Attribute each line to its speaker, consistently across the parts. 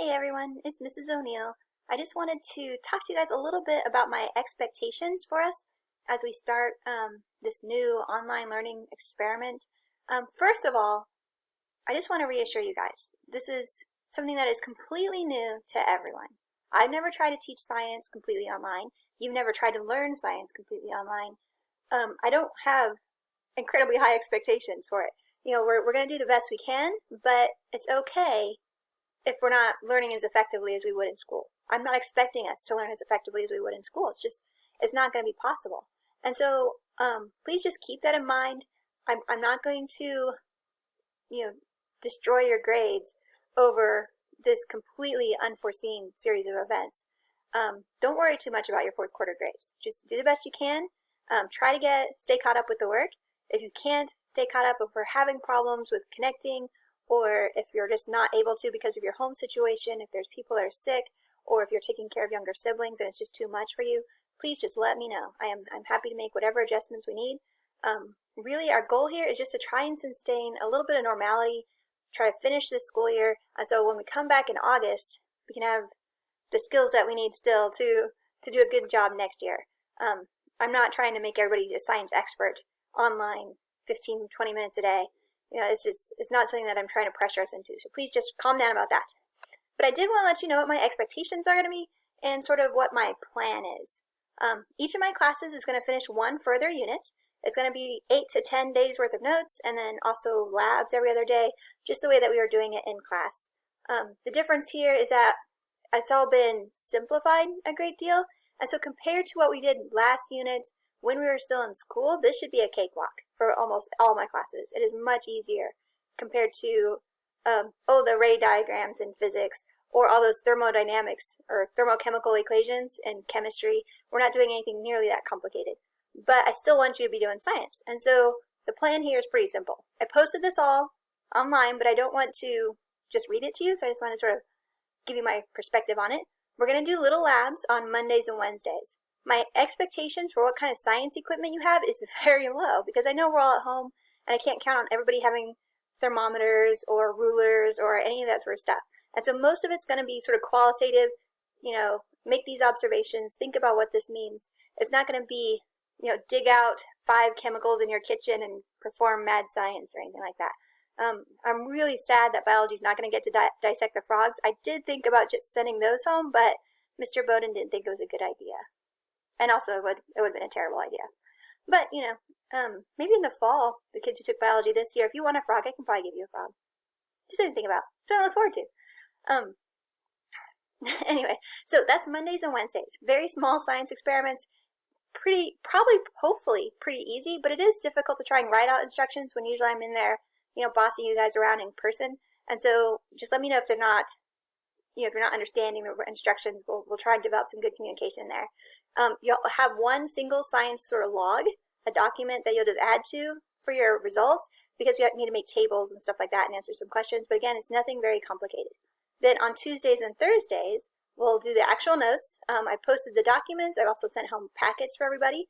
Speaker 1: Hey everyone, it's Mrs. O'Neill. I just wanted to talk to you guys a little bit about my expectations for us as we start this new online learning experiment. First of all, I just want to reassure you guys, this is something that is completely new to everyone. I've never tried to teach science completely online. You've never tried to learn science completely online. I don't have incredibly high expectations for it. You know, we're going to do the best we can, but it's okay if we're not learning as effectively as we would in school. I'm not expecting us to learn as effectively as we would in school. It's not going to be possible. And so please just keep that in mind. I'm not going to, destroy your grades over this completely unforeseen series of events. Don't worry too much about your fourth quarter grades. Just do the best you can. Try to stay caught up with the work. If you can't stay caught up, if we're having problems with connecting, or if you're just not able to because of your home situation, if there's people that are sick, or if you're taking care of younger siblings and it's just too much for you, please just let me know. I'm happy to make whatever adjustments we need. Really, our goal here is just to try and sustain a little bit of normality, try to finish this school year, and so when we come back in August, we can have the skills that we need still to do a good job next year. I'm not trying to make everybody a science expert online 15, 20 minutes a day. It's not something that I'm trying to pressure us into. So please just calm down about that. But I did want to let you know what my expectations are going to be and sort of what my plan is. Each of my classes is going to finish one further unit. It's going to be 8 to 10 days worth of notes and then also labs every other day, just the way that we were doing it in class. The difference here is that it's all been simplified a great deal. And so compared to what we did last unit, when we were still in school, this should be a cakewalk for almost all my classes. It is much easier compared to, the ray diagrams in physics or all those thermodynamics or thermochemical equations in chemistry. We're not doing anything nearly that complicated. But I still want you to be doing science. And so the plan here is pretty simple. I posted this all online, but I don't want to just read it to you, so I just want to sort of give you my perspective on it. We're going to do little labs on Mondays and Wednesdays. My expectations for what kind of science equipment you have is very low because I know we're all at home and I can't count on everybody having thermometers or rulers or any of that sort of stuff. And so most of it's going to be sort of qualitative, make these observations, think about what this means. It's not going to be, dig out 5 chemicals in your kitchen and perform mad science or anything like that. I'm really sad that biology is not going to get to dissect the frogs. I did think about just sending those home, but Mr. Bowden didn't think it was a good idea. And also, it would have been a terrible idea. But, maybe in the fall, the kids who took biology this year, if you want a frog, I can probably give you a frog. Just something to think about. Something to look forward to. Anyway, so that's Mondays and Wednesdays. Very small science experiments. Hopefully, pretty easy, but it is difficult to try and write out instructions when usually I'm in there, bossing you guys around in person. And so just let me know if they're not, if you're not understanding the instructions. We'll try and develop some good communication there. You'll have one single science sort of log, a document that you'll just add to for your results because we need to make tables and stuff like that and answer some questions. But again, it's nothing very complicated. Then on Tuesdays and Thursdays, we'll do the actual notes. I posted the documents. I've also sent home packets for everybody.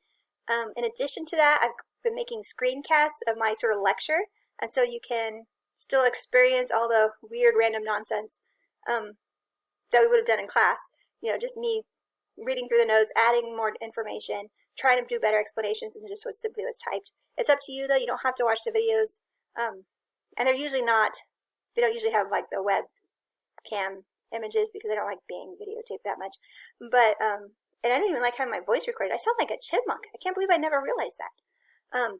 Speaker 1: In addition to that, I've been making screencasts of my sort of lecture. And so you can still experience all the weird random nonsense that we would have done in class. Just me reading through the notes, adding more information, trying to do better explanations than just what simply was typed. It's up to you, though. You don't have to watch the videos. And they're usually they don't usually have like the webcam images because I don't like being videotaped that much. But, and I don't even like having my voice recorded. I sound like a chipmunk. I can't believe I never realized that.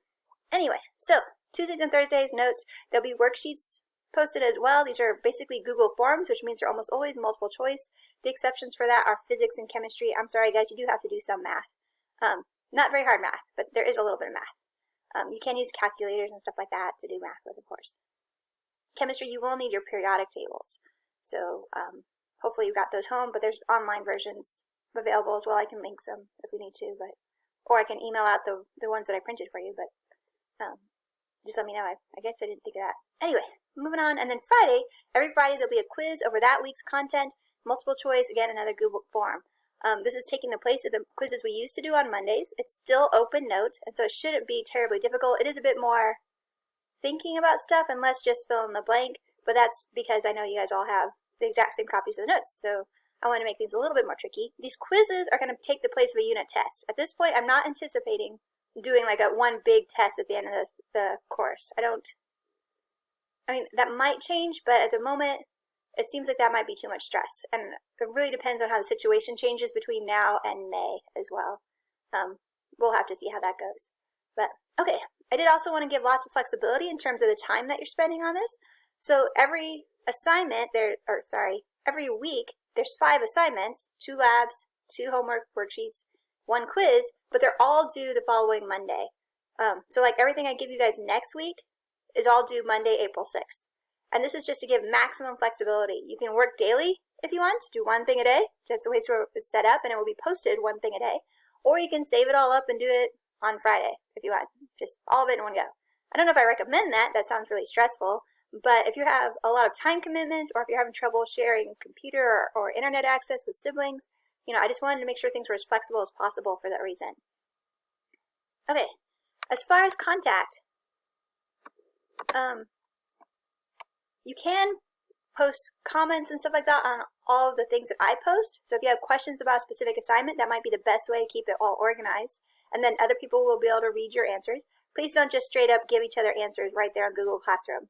Speaker 1: Anyway, so Tuesdays and Thursdays, notes. There'll be worksheets posted as well. These are basically Google Forms, which means they're almost always multiple choice. The exceptions for that are physics and chemistry. I'm sorry, guys, you do have to do some math. Not very hard math, but there is a little bit of math. You can use calculators and stuff like that to do math with, of course. Chemistry, you will need your periodic tables. So hopefully you got those home, but there's online versions available as well. I can link some if we need to, or I can email out the ones that I printed for you, but just let me know. I guess I didn't think of that. Anyway, moving on. And then every Friday there'll be a quiz over that week's content, multiple choice, again, another Google form. This is taking the place of the quizzes we used to do on Mondays. It's still open note, and so it shouldn't be terribly difficult. It is a bit more thinking about stuff and less just fill in the blank, but that's because I know you guys all have the exact same copies of the notes. So I want to make things a little bit more tricky. These quizzes are going to take the place of a unit test. At this point, I'm not anticipating doing like one big test at the end of the course. I mean, that might change, but at the moment, it seems like that might be too much stress. And it really depends on how the situation changes between now and May as well. We'll have to see how that goes. But, okay, I did also want to give lots of flexibility in terms of the time that you're spending on this. So every assignment, every week, there's 5 assignments, 2 labs, 2 homework worksheets, 1 quiz, but they're all due the following Monday. So like everything I give you guys next week is all due Monday, April 6th. And this is just to give maximum flexibility. You can work daily if you want, do 1 thing a day. That's the way it's set up, and it will be posted 1 thing a day. Or you can save it all up and do it on Friday if you want. Just all of it in one go. I don't know if I recommend that. That sounds really stressful. But if you have a lot of time commitments, or if you're having trouble sharing computer or internet access with siblings, I just wanted to make sure things were as flexible as possible for that reason. Okay, as far as contact, you can post comments and stuff like that on all of the things that I post. So if you have questions about a specific assignment, that might be the best way to keep it all organized. And then other people will be able to read your answers. Please don't just straight up give each other answers right there on Google Classroom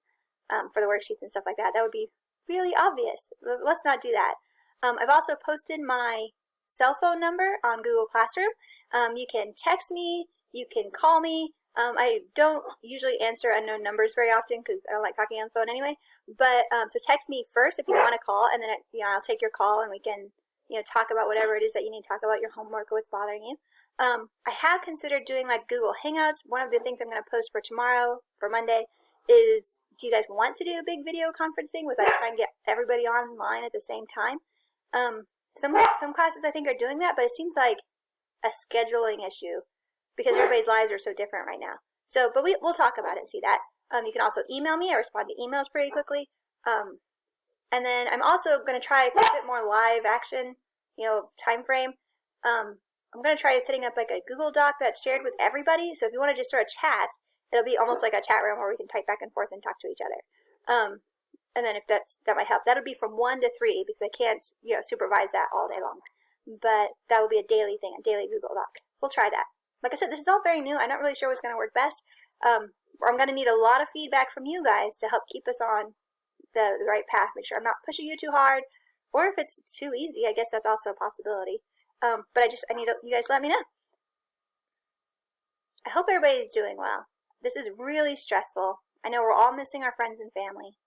Speaker 1: for the worksheets and stuff like that. That would be really obvious. Let's not do that. I've also posted my cell phone number on Google Classroom. You can text me, you can call me. I don't usually answer unknown numbers very often because I don't like talking on the phone anyway. But so text me first if you want to call, and then I'll take your call and we can talk about whatever it is that you need to talk about, your homework or what's bothering you. I have considered doing like Google Hangouts. One of the things I'm going to post for tomorrow, for Monday, is do you guys want to do a big video conferencing with like trying to get everybody online at the same time? Some classes I think are doing that, but it seems like a scheduling issue because everybody's lives are so different right now. So, but we'll talk about it and see that. You can also email me. I respond to emails pretty quickly. And then I'm also going to try for a bit more live action, time frame. I'm going to try setting up like a Google Doc that's shared with everybody. So if you want to just sort of chat, it'll be almost like a chat room where we can type back and forth and talk to each other. And then if that might help, that'll be from 1 to 3 because I can't, supervise that all day long. But that will be a daily thing, a daily Google Doc. We'll try that. Like I said, this is all very new. I'm not really sure what's going to work best. I'm going to need a lot of feedback from you guys to help keep us on the right path. Make sure I'm not pushing you too hard, or if it's too easy, I guess that's also a possibility. But I need you guys to let me know. I hope everybody's doing well. This is really stressful. I know we're all missing our friends and family.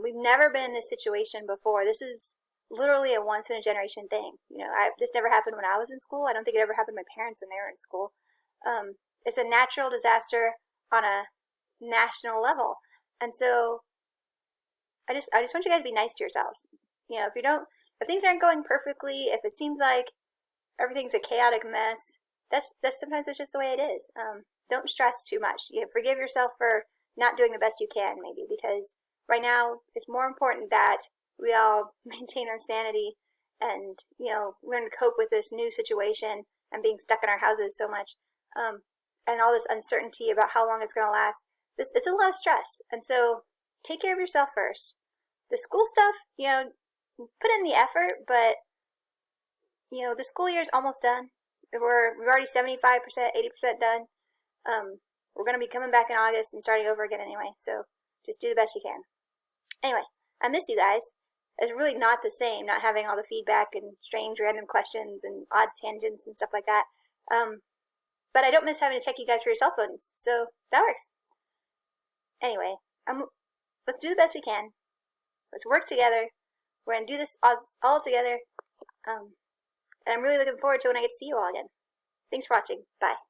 Speaker 1: We've never been in this situation before. This is literally a once-in-a-generation thing. This never happened when I was in school. I don't think it ever happened to my parents when they were in school. It's a natural disaster on a national level. And so I just want you guys to be nice to yourselves. If things aren't going perfectly, if it seems like everything's a chaotic mess, that's sometimes it's just the way it is. Don't stress too much. Forgive yourself for not doing the best you can, maybe, because right now it's more important that we all maintain our sanity and learn to cope with this new situation and being stuck in our houses so much, and all this uncertainty about how long it's going to last. It's a lot of stress, and so take care of yourself first. The school stuff, put in the effort, but the school year is almost done. We're already 75%, 80% done. We're going to be coming back in August and starting over again anyway, so just do the best you can. Anyway, I miss you guys. It's really not the same not having all the feedback and strange random questions and odd tangents and stuff like that. But I don't miss having to check you guys for your cell phones, so that works. Anyway, let's do the best we can. Let's work together. We're going to do this all together. And I'm really looking forward to when I get to see you all again. Thanks for watching. Bye.